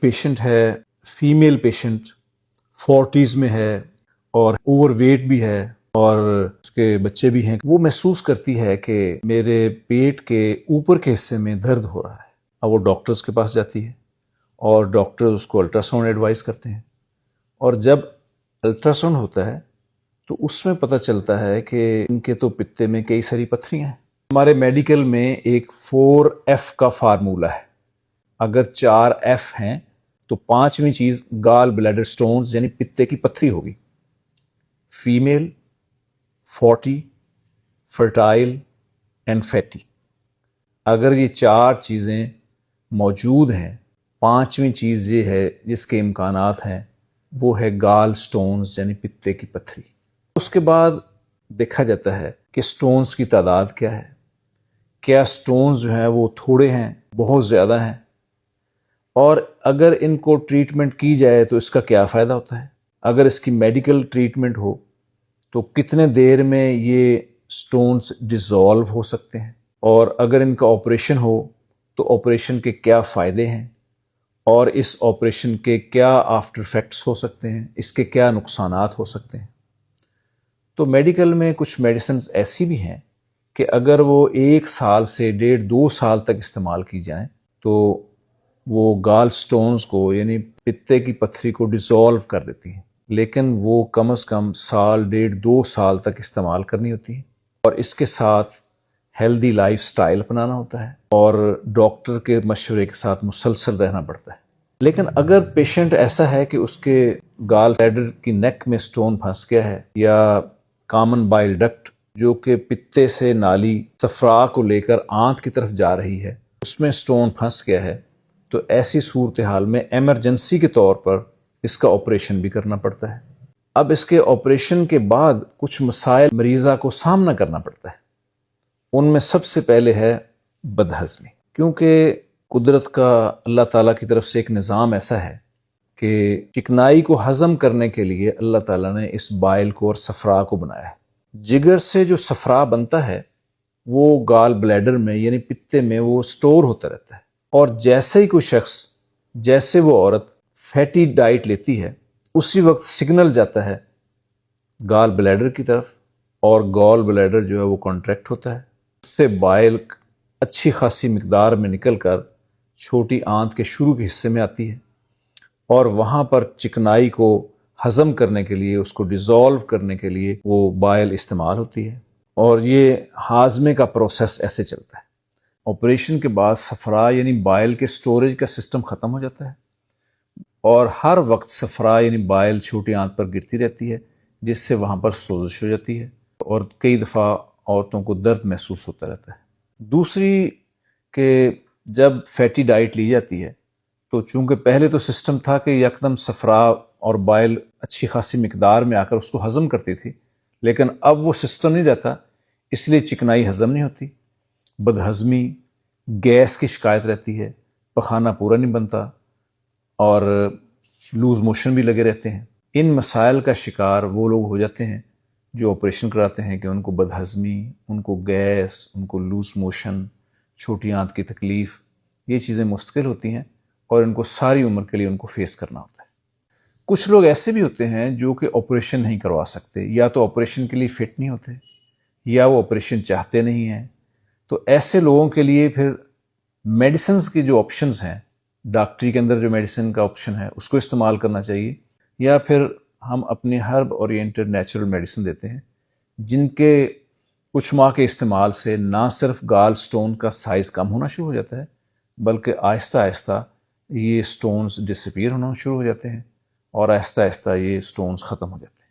Patient ہے، female patient 40s میں ہے اور اوور ویٹ بھی ہے اور اس کے بچے بھی ہیں، وہ محسوس کرتی ہے کہ میرے پیٹ کے اوپر کے حصے میں درد ہو رہا ہے۔ اب وہ ڈاکٹرز کے پاس جاتی ہے اور ڈاکٹر اس کو الٹرا ساؤنڈ ایڈوائز کرتے ہیں، اور جب الٹرا ساؤنڈ ہوتا ہے تو اس میں پتہ چلتا ہے کہ ان کے تو پتے میں کئی ساری پتھریاں ہیں۔ ہمارے میڈیکل میں ایک 4F کا فارمولہ ہے، اگر 4F ہیں تو 5ویں چیز گال بلیڈر سٹونز یعنی پتے کی پتھری ہوگی۔ Female, 40، fertile and fatty. اگر یہ 4 چیزیں موجود ہیں، 5ویں چیز یہ ہے جس کے امکانات ہیں، وہ ہے گال سٹونز یعنی پتے کی پتھری۔ اس کے بعد دیکھا جاتا ہے کہ سٹونز کی تعداد کیا ہے، کیا سٹونز جو ہیں وہ تھوڑے ہیں، بہت زیادہ ہیں، اور اگر ان کو ٹریٹمنٹ کی جائے تو اس کا کیا فائدہ ہوتا ہے، اگر اس کی میڈیکل ٹریٹمنٹ ہو تو کتنے دیر میں یہ سٹونز ڈیزالو ہو سکتے ہیں، اور اگر ان کا آپریشن ہو تو آپریشن کے کیا فائدے ہیں، اور اس آپریشن کے کیا آفٹر ایفیکٹس ہو سکتے ہیں، اس کے کیا نقصانات ہو سکتے ہیں۔ تو میڈیکل میں کچھ میڈیسنز ایسی بھی ہیں کہ اگر وہ 1 سال سے 1.5-2 سال تک استعمال کی جائیں تو وہ گال سٹونز کو یعنی پتے کی پتھری کو ڈیزالو کر دیتی ہیں، لیکن وہ کم از کم 1.5-2 سال تک استعمال کرنی ہوتی ہیں، اور اس کے ساتھ ہیلدی لائف سٹائل اپنانا ہوتا ہے اور ڈاکٹر کے مشورے کے ساتھ مسلسل رہنا پڑتا ہے۔ لیکن اگر پیشنٹ ایسا ہے کہ اس کے گال بلیڈر کی نیک میں سٹون پھنس گیا ہے، یا کامن بائل ڈکٹ جو کہ پتے سے نالی صفرا کو لے کر آنت کی طرف جا رہی ہے، اس میں سٹون پھنس گیا ہے، تو ایسی صورتحال میں ایمرجنسی کے طور پر اس کا آپریشن بھی کرنا پڑتا ہے۔ اب اس کے آپریشن کے بعد کچھ مسائل مریضہ کو سامنا کرنا پڑتا ہے۔ ان میں سب سے پہلے ہے بدہضمی، کیونکہ قدرت کا اللہ تعالیٰ کی طرف سے ایک نظام ایسا ہے کہ چکنائی کو ہضم کرنے کے لیے اللہ تعالیٰ نے اس بائل کو اور صفرا کو بنایا ہے۔ جگر سے جو صفرا بنتا ہے وہ گال بلیڈر میں یعنی پتے میں وہ سٹور ہوتا رہتا ہے، اور جیسے ہی کوئی شخص، جیسے وہ عورت فیٹی ڈائٹ لیتی ہے، اسی وقت سگنل جاتا ہے گال بلیڈر کی طرف، اور گال بلیڈر جو ہے وہ کانٹریکٹ ہوتا ہے، اس سے بائل اچھی خاصی مقدار میں نکل کر چھوٹی آنت کے شروع کے حصے میں آتی ہے، اور وہاں پر چکنائی کو ہضم کرنے کے لیے، اس کو ڈیزالو کرنے کے لیے وہ بائل استعمال ہوتی ہے، اور یہ ہاضمے کا پروسیس ایسے چلتا ہے۔ آپریشن کے بعد صفرا یعنی بائل کے سٹوریج کا سسٹم ختم ہو جاتا ہے، اور ہر وقت صفرا یعنی بائل چھوٹی آنت پر گرتی رہتی ہے، جس سے وہاں پر سوزش ہو جاتی ہے، اور کئی دفعہ عورتوں کو درد محسوس ہوتا رہتا ہے۔ دوسری کہ جب فیٹی ڈائٹ لی جاتی ہے تو چونکہ پہلے تو سسٹم تھا کہ یکدم صفرا اور بائل اچھی خاصی مقدار میں آ کر اس کو ہضم کرتی تھی، لیکن اب وہ سسٹم نہیں رہتا، اس لیے چکنائی ہضم نہیں ہوتی، بدہضمی، گیس کی شکایت رہتی ہے، پخانہ پورا نہیں بنتا، اور لوز موشن بھی لگے رہتے ہیں۔ ان مسائل کا شکار وہ لوگ ہو جاتے ہیں جو آپریشن کراتے ہیں کہ ان کو بدہضمی، ان کو گیس، ان کو لوز موشن، چھوٹی آنت کی تکلیف، یہ چیزیں مستقل ہوتی ہیں، اور ان کو ساری عمر کے لیے ان کو فیس کرنا ہوتا ہے۔ کچھ لوگ ایسے بھی ہوتے ہیں جو کہ آپریشن نہیں کروا سکتے، یا تو آپریشن کے لیے فٹ نہیں ہوتے، یا وہ آپریشن چاہتے نہیں ہیں، تو ایسے لوگوں کے لیے پھر میڈیسنز کے جو آپشنز ہیں، ڈاکٹری کے اندر جو میڈیسن کا آپشن ہے اس کو استعمال کرنا چاہیے، یا پھر ہم اپنے ہرب اورینٹڈ نیچرل میڈیسن دیتے ہیں، جن کے کچھ ماہ کے استعمال سے نہ صرف گال سٹون کا سائز کم ہونا شروع ہو جاتا ہے، بلکہ آہستہ آہستہ یہ سٹونز ڈسپیئر ہونا شروع ہو جاتے ہیں، اور آہستہ آہستہ یہ سٹونز ختم ہو جاتے ہیں۔